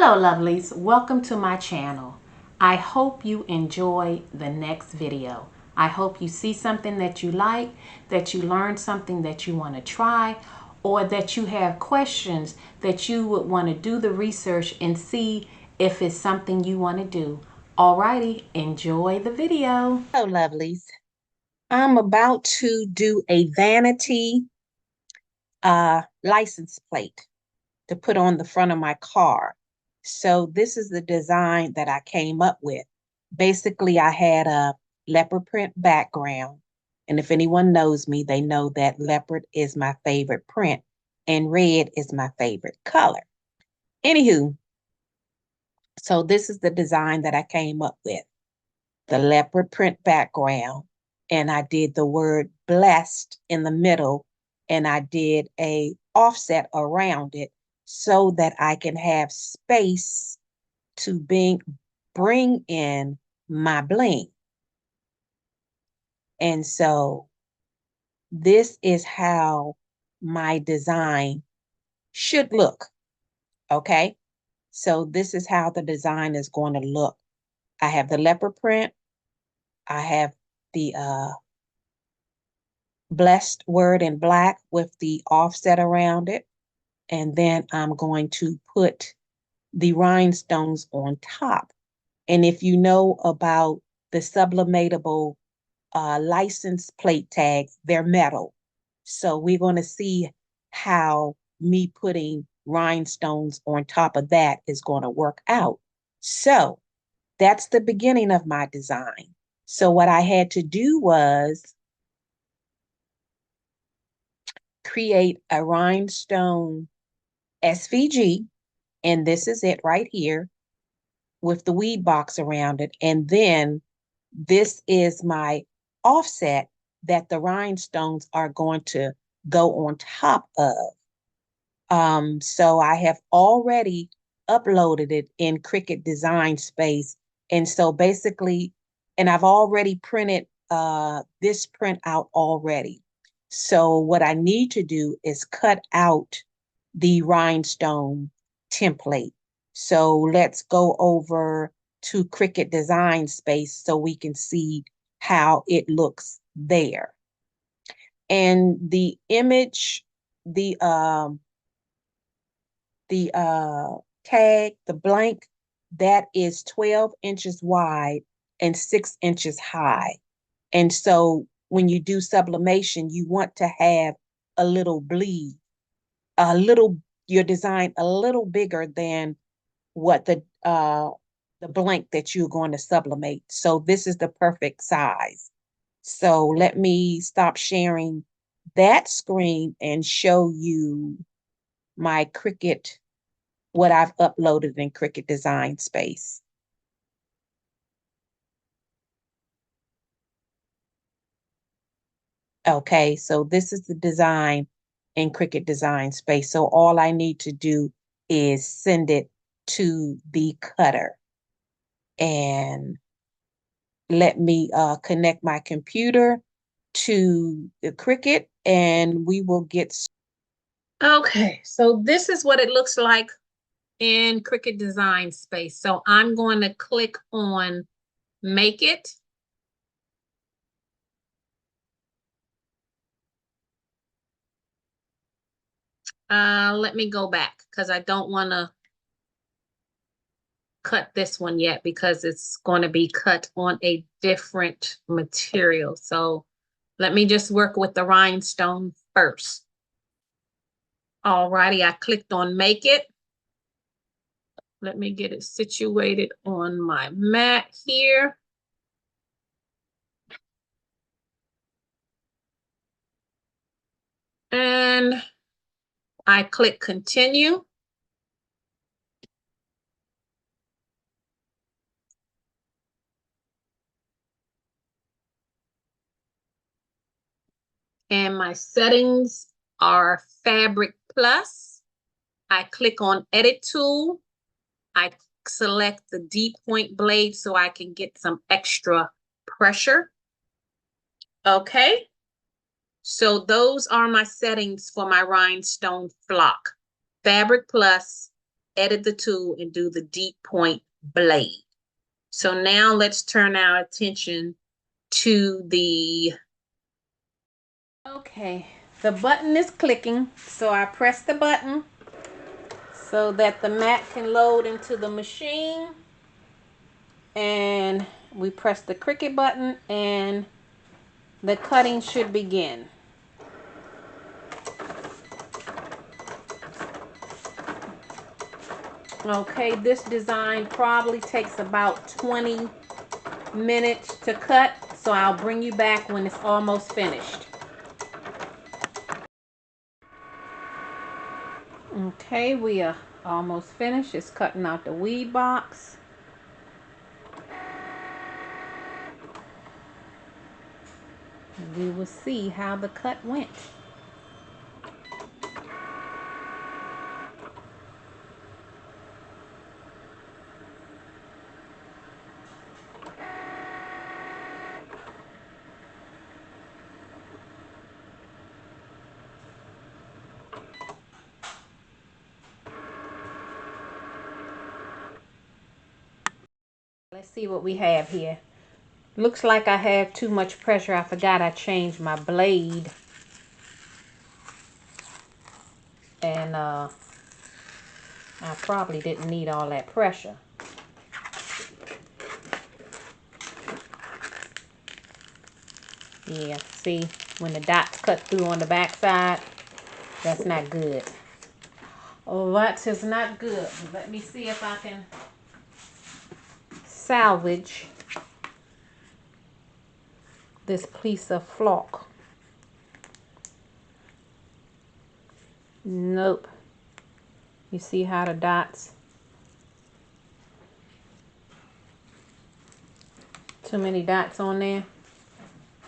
Hello lovelies, welcome to my channel. I hope you enjoy the next video. I hope you see something that you like, that you learn something that you want to try, or that you have questions that you would want to do the research and see if it's something you want to do. Alrighty, enjoy the video. Hello lovelies. I'm about to do a vanity license plate to put on the front of my car. So this is the design that I came up with. Basically, I had a leopard print background. And if anyone knows me, they know that leopard is my favorite print and red is my favorite color. Anywho, so this is the design that I came up with. The leopard print background. And I did the word blessed in the middle. And I did a offset around it so that I can have space to bring in my bling. And so this is how my design should look, okay? So this is how the design is going to look. I have the leopard print. I have the blessed word in black with the offset around it. And then I'm going to put the rhinestones on top. And if you know about the sublimatable license plate tags, they're metal. So we're going to see how me putting rhinestones on top of that is going to work out. So that's the beginning of my design. So what I had to do was create a rhinestone SVG, and this is it right here with the weed box around it. And then this is my offset that the rhinestones are going to go on top of. So I have already uploaded it in Cricutdesignspace. And so basically, and I've already printed this print out already. So what I need to do is cut out the rhinestone template. So let's go over to Cricutdesignspace so we can see how it looks there. And the image, the tag, the blank, that is 12 inches wide and 6 inches high. And so when you do sublimation, you want to have a little bleed, your design a little bigger than what the blank that you're going to sublimate. So this is the perfect size. So let me stop sharing that screen and show you my Cricut, what I've uploaded in Cricutdesignspace. Okay, so this is the design in Cricutdesignspace. So all I need to do is send it to the cutter. And let me connect my computer to the Cricut and we will get started. Okay, so this is what it looks like in Cricutdesignspace. So I'm going to click on Make It. Let me go back because I don't want to cut this one yet because it's going to be cut on a different material. So let me just work with the rhinestone first. Alrighty, I clicked on Make It. Let me get it situated on my mat here. And I click Continue. And my settings are Fabric Plus. I click on Edit Tool. I select the D-point blade so I can get some extra pressure. Okay. So those are my settings for my rhinestone flock. Fabric Plus, edit the tool and do the deep point blade. So now let's turn our attention to the, okay, the button is clicking. So I press the button so that the mat can load into the machine. And we press the Cricut button and the cutting should begin. Okay, this design probably takes about 20 minutes to cut, so I'll bring you back when it's almost finished. Okay, we are almost finished. It's cutting out the weed box. We will see how the cut went. Let's see what we have here. Looks like I have too much pressure. I forgot I changed my blade. And I probably didn't need all that pressure. Yeah, see, when the dots cut through on the back side, that's not good. Oh, that is not good. Let me see if I can salvage this piece of flock. Nope. You see how the dots? Too many dots on there.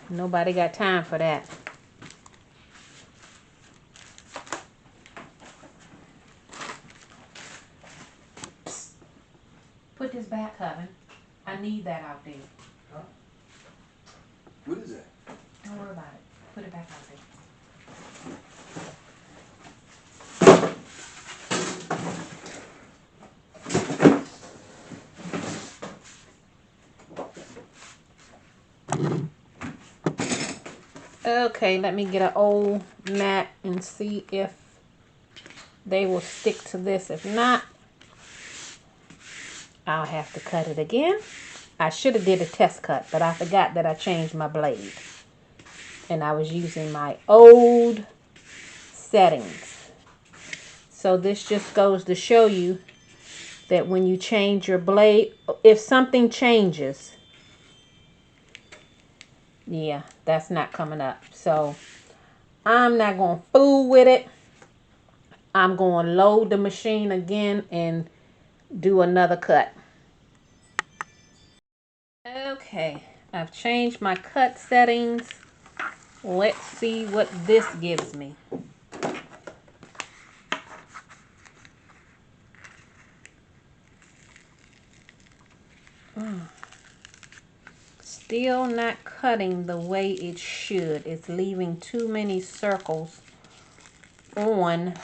Nobody got time for that. Psst. Put this back, Coven. I need that out there. Huh? What is that? Don't worry about it. Put it back out there. Okay, let me get an old mat and see if they will stick to this. If not, I'll have to cut it again. I should have did a test cut, but I forgot that I changed my blade. And I was using my old settings. So this just goes to show you that when you change your blade, if something changes, yeah, that's not coming up. So I'm not going to fool with it. I'm going to load the machine again and do another cut. Okay, I've changed my cut settings. Let's see what this gives me. Still not cutting the way it should. It's leaving too many circles on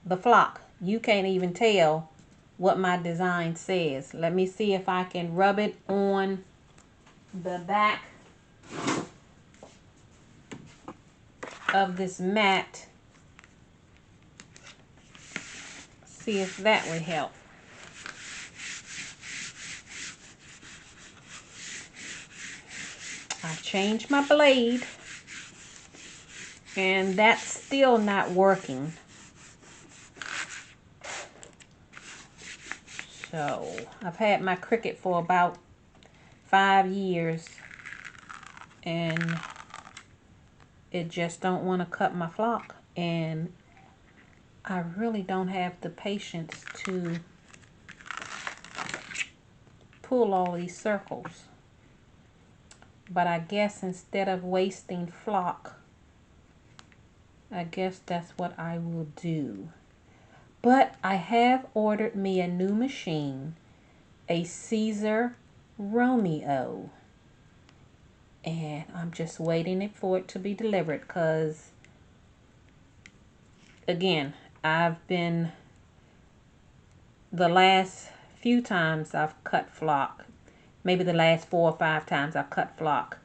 the flock. You can't even tell what my design says. Let me see if I can rub it on the back of this mat. See if that would help. I changed my blade and that's still not working. So I've had my Cricut for about 5 years and it just don't want to cut my flock, and I really don't have the patience to pull all these circles. But I guess instead of wasting flock, I guess that's what I will do. But I have ordered me a new machine, a Caesar Romeo. And I'm just waiting for it to be delivered because again, the last few times I've cut flock, maybe the last 4 or 5 times I've cut flock,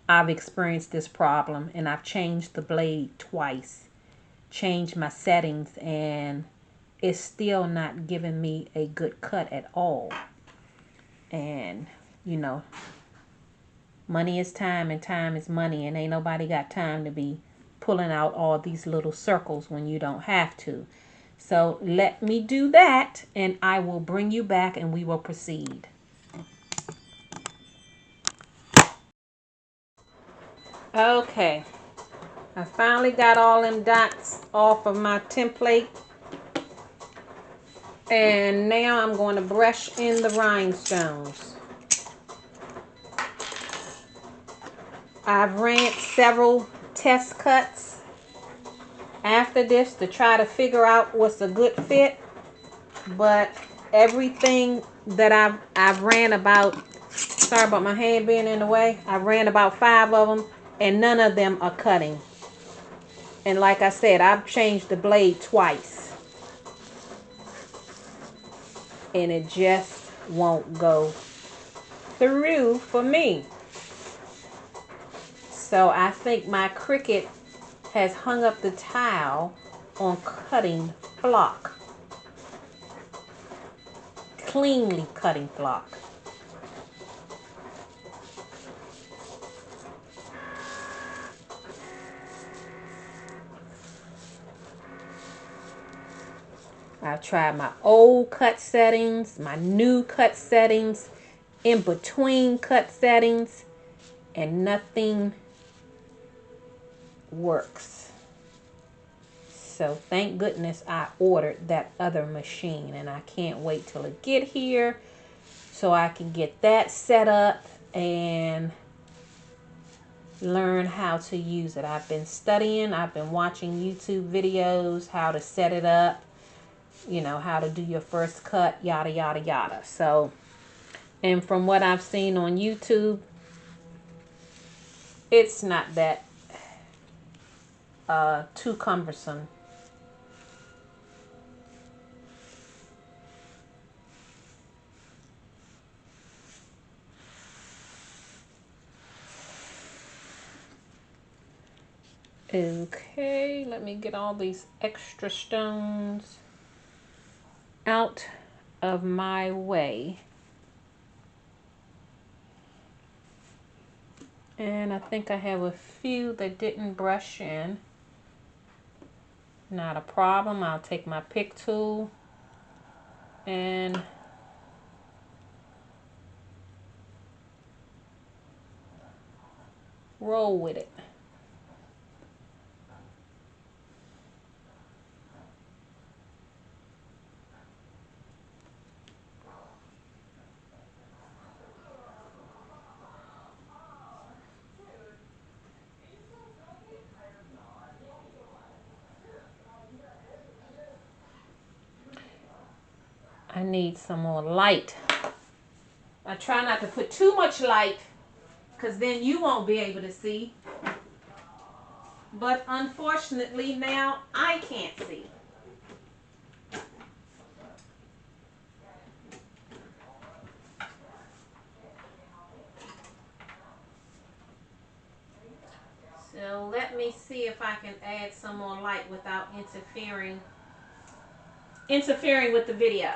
I've experienced this problem, and I've changed the blade twice, changed my settings, and it's still not giving me a good cut at all. And you know, money is time and time is money, and ain't nobody got time to be pulling out all these little circles when you don't have to. So let me do that, and I will bring you back and we will proceed. Okay, I finally got all them dots off of my template, and now I'm going to brush in the rhinestones. I've ran several test cuts after this to try to figure out what's a good fit, but everything that I've ran about, sorry about my hand being in the way, I ran about 5 of them and none of them are cutting. And like I said, I've changed the blade twice and it just won't go through for me. So I think my Cricut has hung up the towel on cutting flock. Cleanly cutting flock. I've tried my old cut settings, my new cut settings, in between cut settings, and nothing works. So thank goodness I ordered that other machine, and I can't wait till it get here so I can get that set up and learn how to use it. I've been studying, I've been watching YouTube videos, how to set it up, you know, how to do your first cut, yada, yada, yada. So, and from what I've seen on YouTube, it's not that too cumbersome. Okay, let me get all these extra stones out of my way. And I think I have a few that didn't brush in. Not a problem. I'll take my pick tool and roll with it. I need some more light. I try not to put too much light because then you won't be able to see. But unfortunately now I can't see. So let me see if I can add some more light without interfering with the video.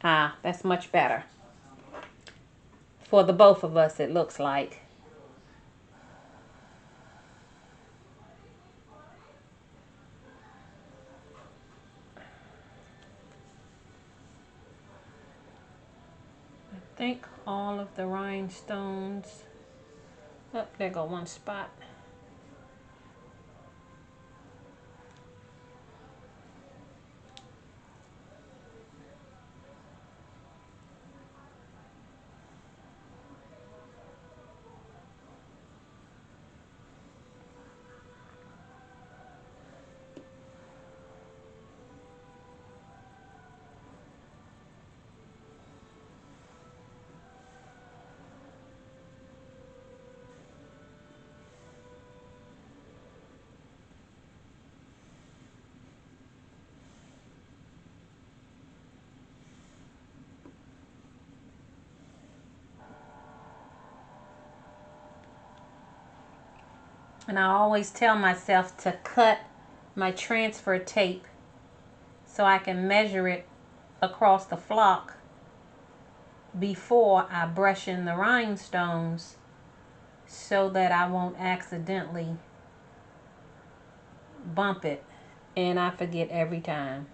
Ah, that's much better. For the both of us, it looks like. I think all of the rhinestones. Oh, there go one spot. And I always tell myself to cut my transfer tape so I can measure it across the flock before I brush in the rhinestones so that I won't accidentally bump it. And I forget every time.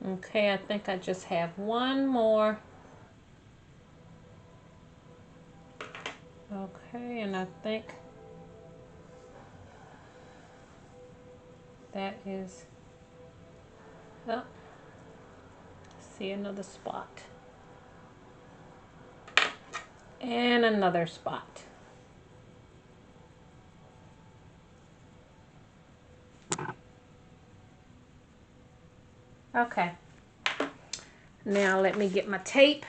Okay, I think I just have one more. Okay, and I think that is, oh, see another spot. And another spot. Okay, now let me get my tape.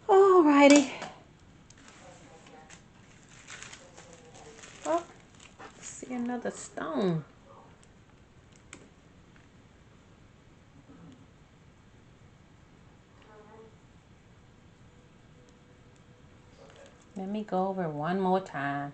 Alrighty. Oh, see another stone. Let me go over it one more time.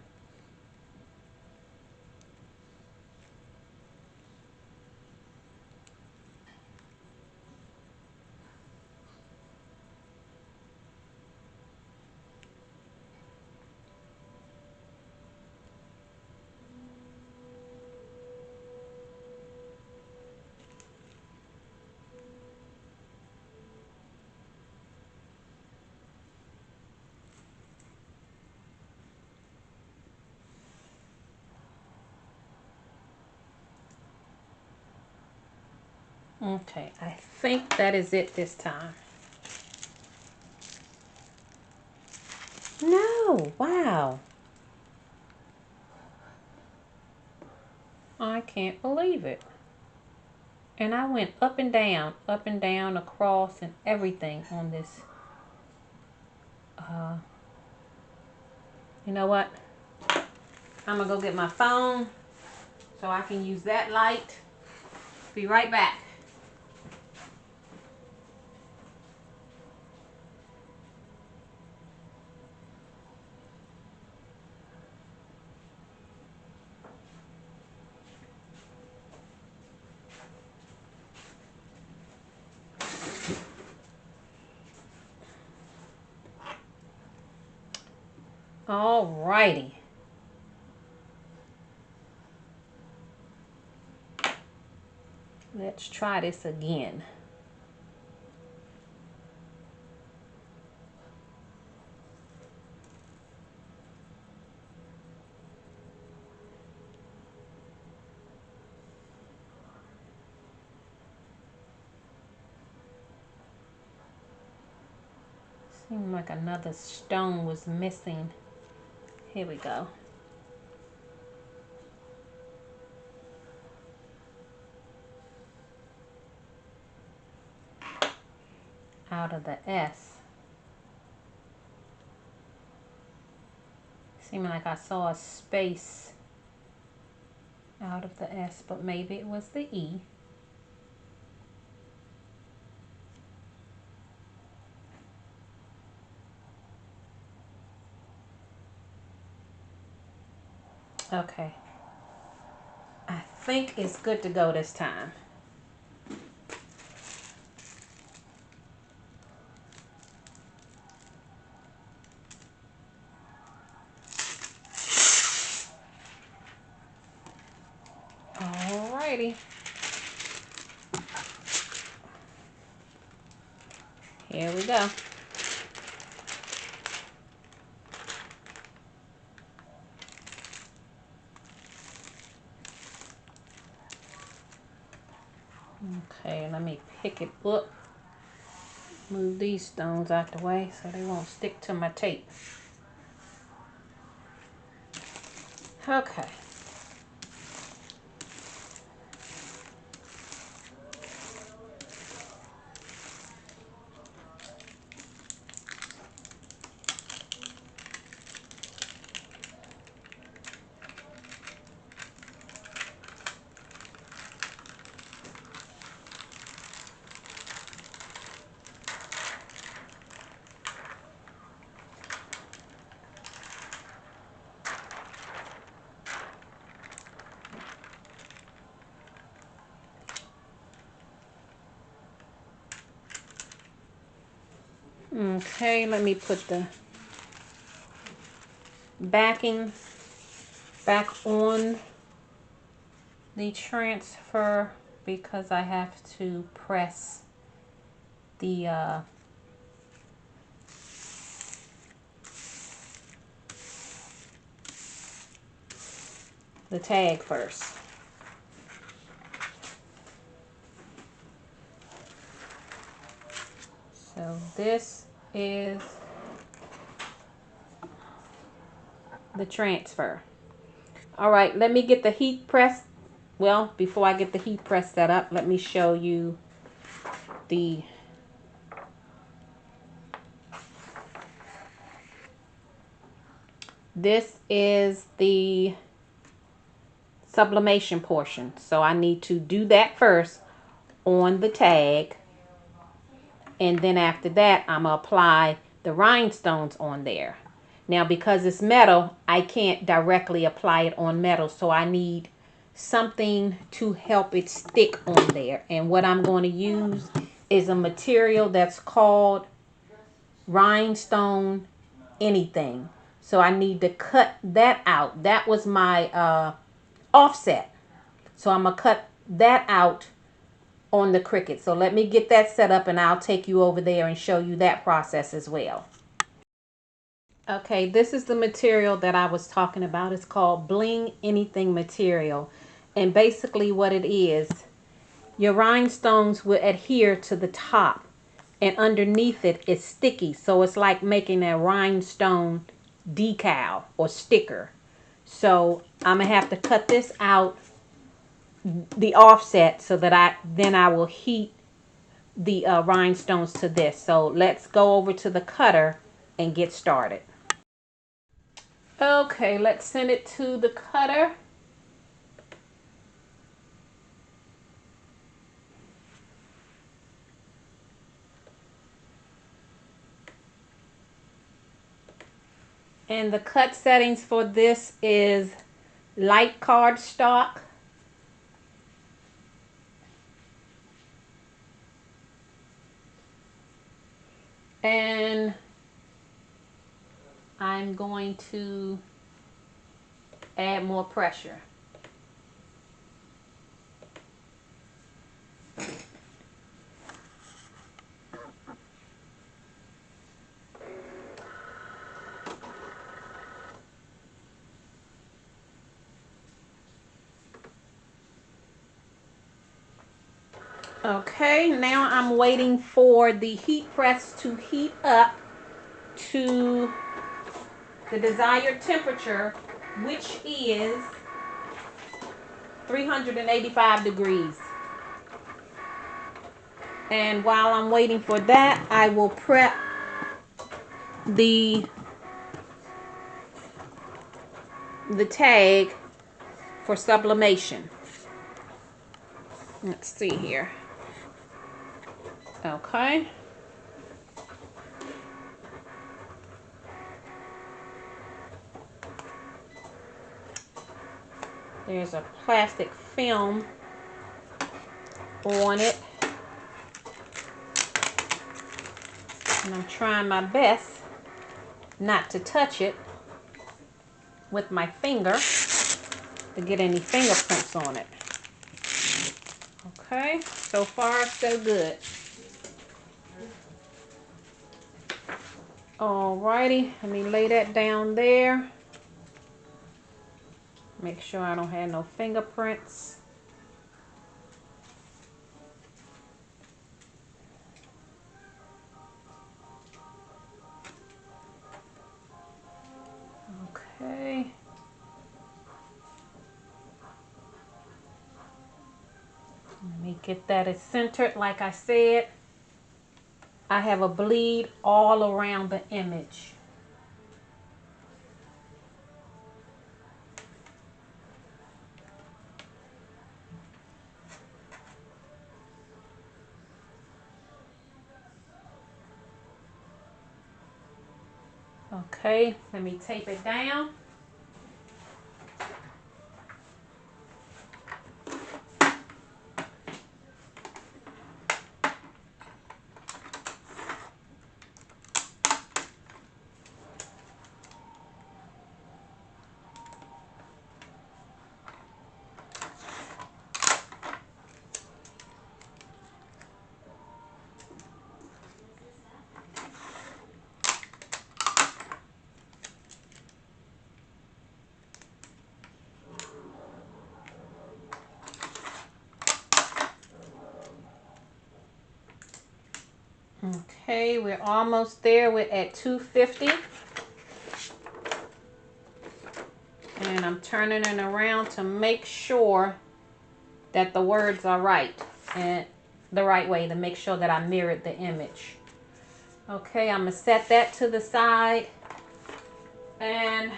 Okay, I think that is it this time. No, wow. I can't believe it. And I went up and down, across, and everything on this. You know what? I'm gonna go get my phone so I can use that light. Be right back. Alrighty. Let's try this again. Seemed like another stone was missing. Here we go. Out of the S. Seemed like I saw a space out of the S, but maybe it was the E. Okay. I think it's good to go this time. Alrighty. Here we go. Okay, let me pick it up. Move these stones out the way so they won't stick to my tape. Okay. Okay, let me put the backing back on the transfer because I have to press the tag first. So this is the transfer. All right, let me get the heat press. Well, before I get the heat press set up, let me show you the this is the sublimation portion. So I need to do that first on the tag. And then after that, I'm going to apply the rhinestones on there. Now, because it's metal, I can't directly apply it on metal. So I need something to help it stick on there. And what I'm going to use is a material that's called rhinestone anything. So I need to cut that out. That was my offset. So I'm going to cut that out on the Cricut. So let me get that set up and I'll take you over there and show you that process as well. Okay, this is the material that I was talking about. It's called Bling Anything material. And basically what it is, your rhinestones will adhere to the top and underneath it is sticky. So it's like making a rhinestone decal or sticker. So I'm gonna have to cut this out, the offset, so that I will heat the rhinestones to this. So let's go over to the cutter and get started. Okay, let's send it to the cutter. And the cut settings for this is light cardstock. And I'm going to add more pressure. Okay, now I'm waiting for the heat press to heat up to the desired temperature, which is 385 degrees. And while I'm waiting for that, I will prep the tag for sublimation. Let's see here. Okay. There's a plastic film on it. And I'm trying my best not to touch it with my finger to get any fingerprints on it. Okay, so far so good. Alrighty, let me lay that down there. Make sure I don't have no fingerprints. Okay. Let me get that as centered. Like I said, I have a bleed all around the image. Okay, let me tape it down. Okay, we're almost there. We're at 250. And I'm turning it around to make sure that the words are right and the right way, to make sure that I mirrored the image. Okay, I'm gonna set that to the side, and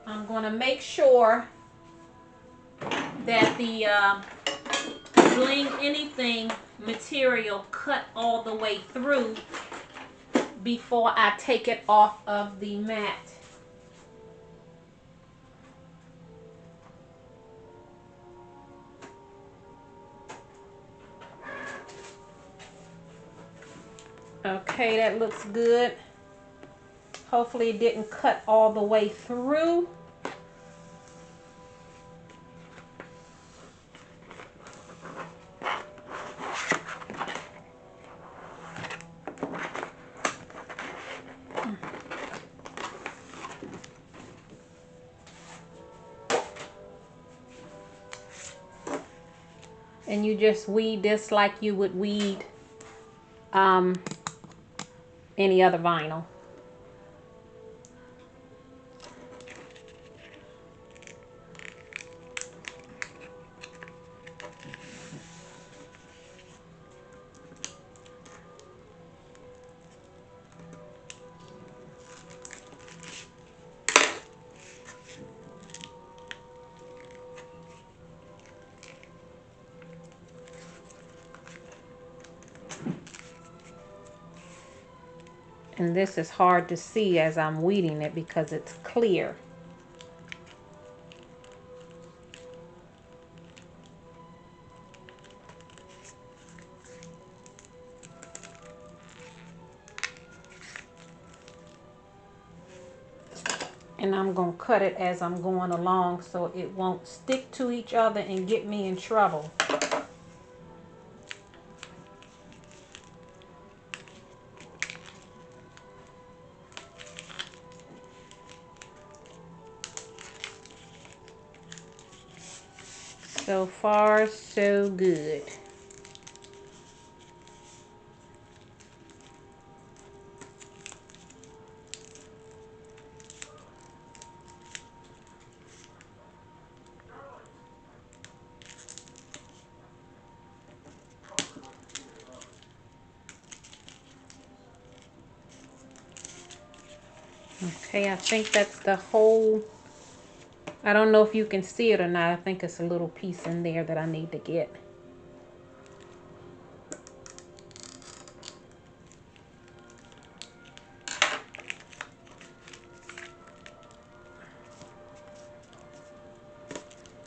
I'm gonna make sure that the bling anything material cut all the way through before I take it off of the mat. Okay, that looks good. Hopefully it didn't cut all the way through. And you just weed this like you would weed any other vinyl. And this is hard to see as I'm weeding it because it's clear. And I'm going to cut it as I'm going along so it won't stick to each other and get me in trouble. So far, so good. Okay, I think that's the whole, I don't know if you can see it or not. I think it's a little piece in there that I need to get.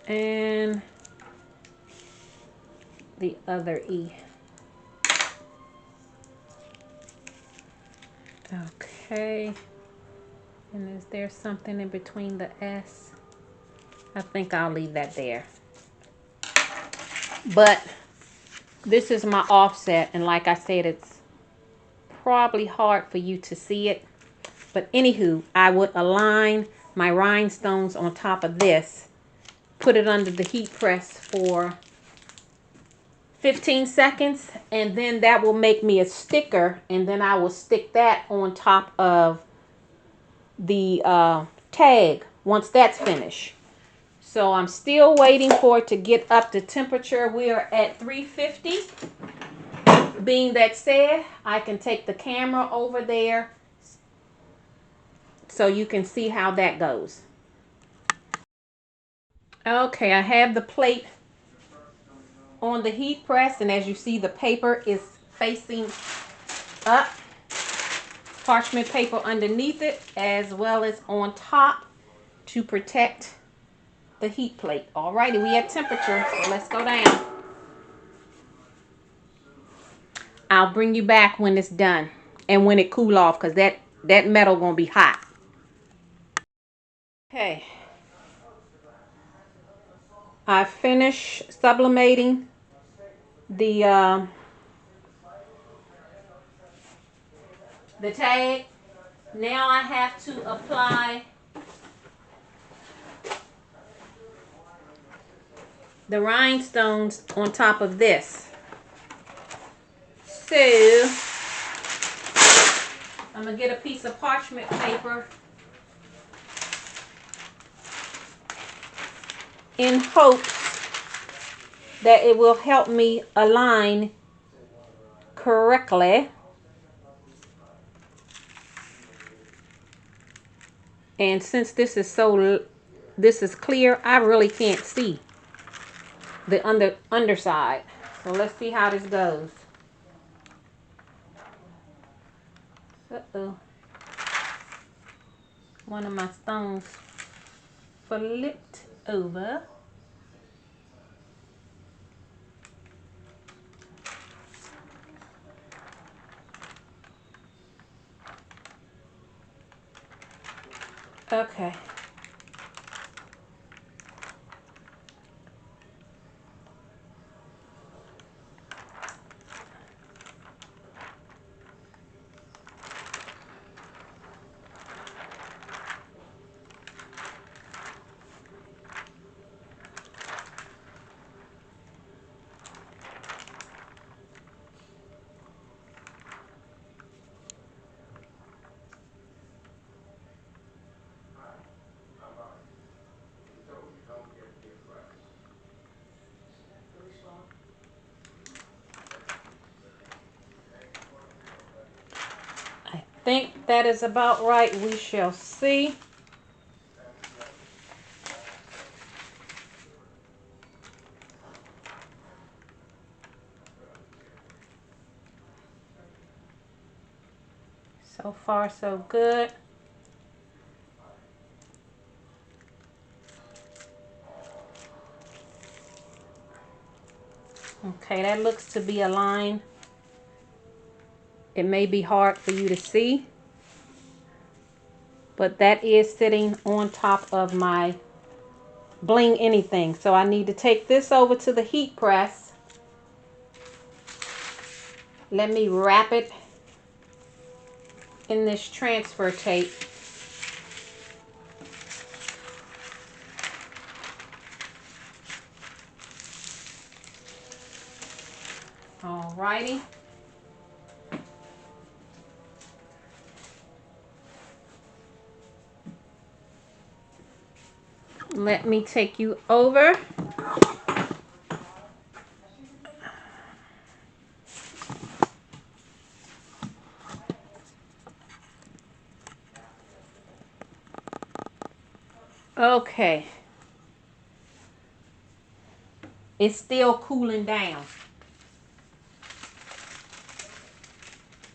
And the other E. Okay. And is there something in between the S? I think I'll leave that there. But this is my offset, and like I said, it's probably hard for you to see it. But anywho, I would align my rhinestones on top of this, put it under the heat press for 15 seconds, and then that will make me a sticker, and then I will stick that on top of the tag once that's finished. So I'm still waiting for it to get up to temperature. We are at 350. Being that said, I can take the camera over there so you can see how that goes. Okay, I have the plate on the heat press, and as you see, the paper is facing up. Parchment paper underneath it as well as on top to protect the heat plate. Alrighty, we at temperature, so let's go down. I'll bring you back when it's done and when it cool off, because that metal gonna be hot. Okay, I finished sublimating the tag. Now I have to apply the rhinestones on top of this. So I'm gonna get a piece of parchment paper in hopes that it will help me align correctly. And since this is clear, I really can't see the underside. So let's see how this goes. Uh-oh. One of my stones flipped over. Okay. I think that is about right. We shall see. So far, so good. Okay, that looks to be aligned. It may be hard for you to see, but that is sitting on top of my bling anything. So I need to take this over to the heat press. Let me wrap it in this transfer tape. Alrighty. Let me take you over. Okay. It's still cooling down.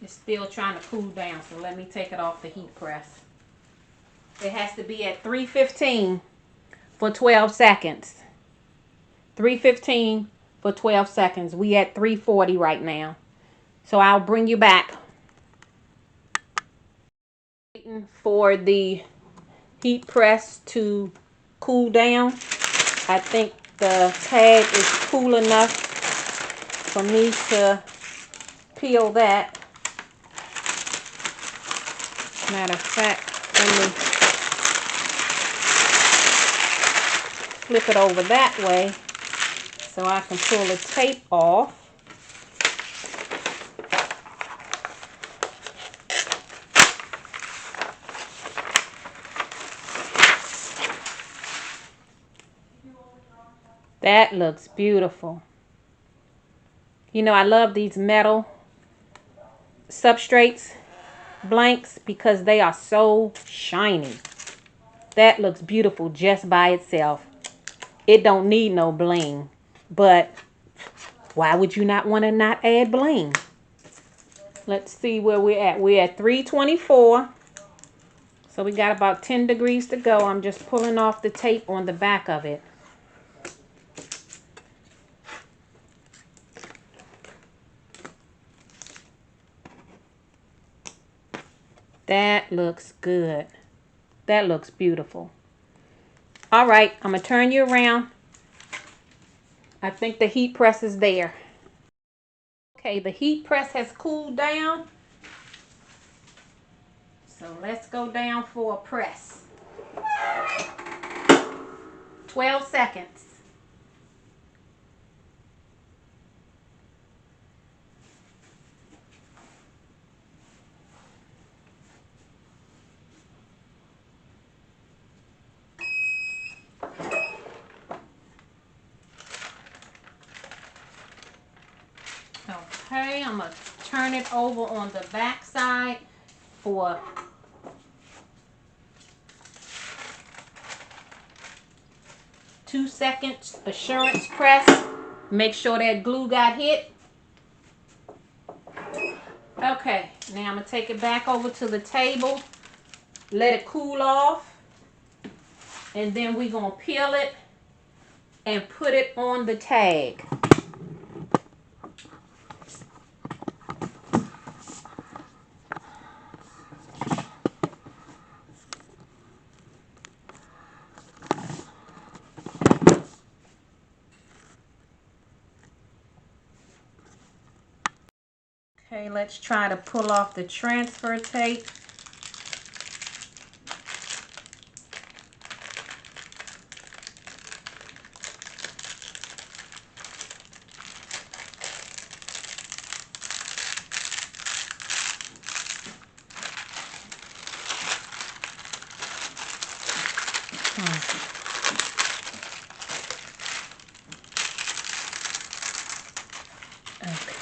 It's still trying to cool down, so let me take it off the heat press. It has to be at 315 for 12 seconds. 315 for 12 seconds. We at 340 right now. So I'll bring you back. Waiting for the heat press to cool down. I think the tag is cool enough for me to peel that. Matter of fact, let me flip it over that way so I can pull the tape off. That looks beautiful. You know, I love these metal substrates, blanks, because they are so shiny. That looks beautiful just by itself. It don't need no bling, but why would you not want to not add bling? Let's see where we're at. We're at 324. So we got about 10 degrees to go. I'm just pulling off the tape on the back of it. That looks good. That looks beautiful. All right, I'm going to turn you around. I think the heat press is there. Okay, the heat press has cooled down. So let's go down for a press. 12 seconds. Okay, I'm going to turn it over on the back side for 2 seconds assurance press. Make sure that glue got hit. Okay, now I'm going to take it back over to the table. Let it cool off. And then we're going to peel it and put it on the tag. Okay, let's try to pull off the transfer tape.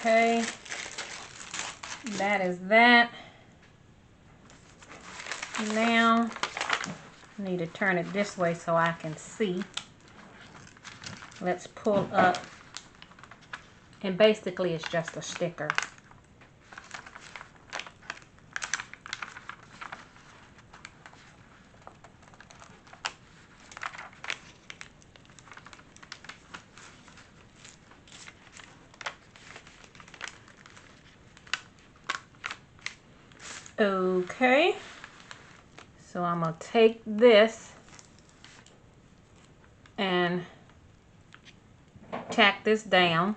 Okay, that is that. Now, I need to turn it this way so I can see. Let's pull up, and basically it's just a sticker. Okay, so I'm going to take this and tack this down.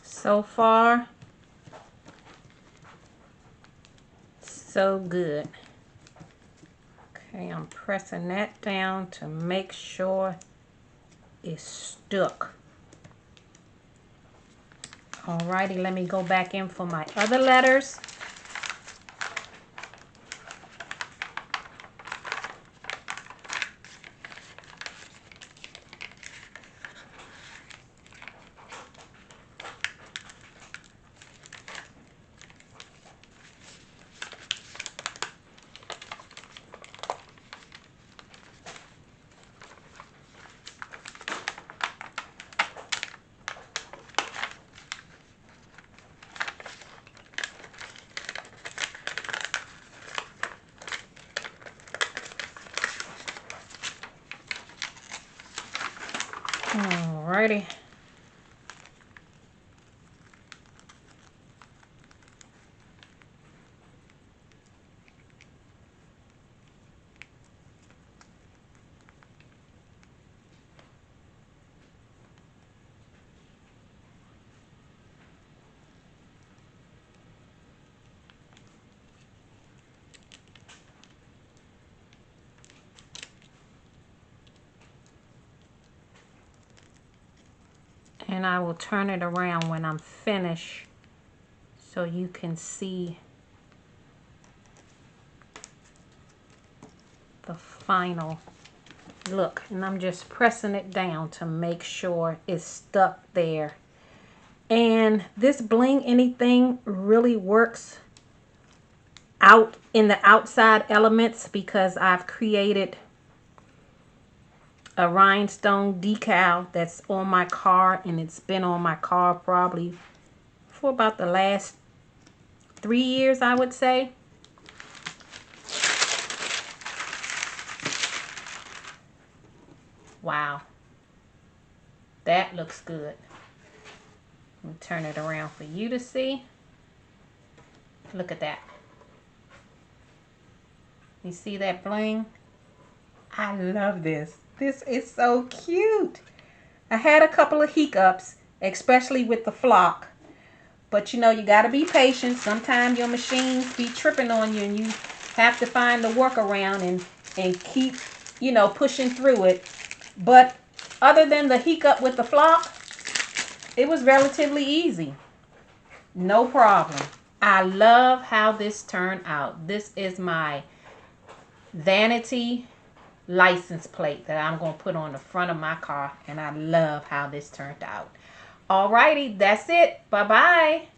So far, so good. Okay, I'm pressing that down to make sure it's stuck. Alrighty, let me go back in for my other letters. Alrighty. And I will turn it around when I'm finished so you can see the final look. And I'm just pressing it down to make sure it's stuck there. And this bling anything really works out in the outside elements because I've created a rhinestone decal that's on my car, and it's been on my car probably for about the last 3 years, I would say. Wow, that looks good. Let me turn it around for you to see. Look at that. You see that bling? I love this. This is so cute. I had a couple of hiccups, especially with the flock. But you know, you got to be patient. Sometimes your machines be tripping on you and you have to find the workaround and keep, you know, pushing through it. But other than the hiccup with the flock, it was relatively easy. No problem. I love how this turned out. This is my Vanity license plate that I'm going to put on the front of my car, and I love how this turned out. Alrighty, that's it. Bye-bye.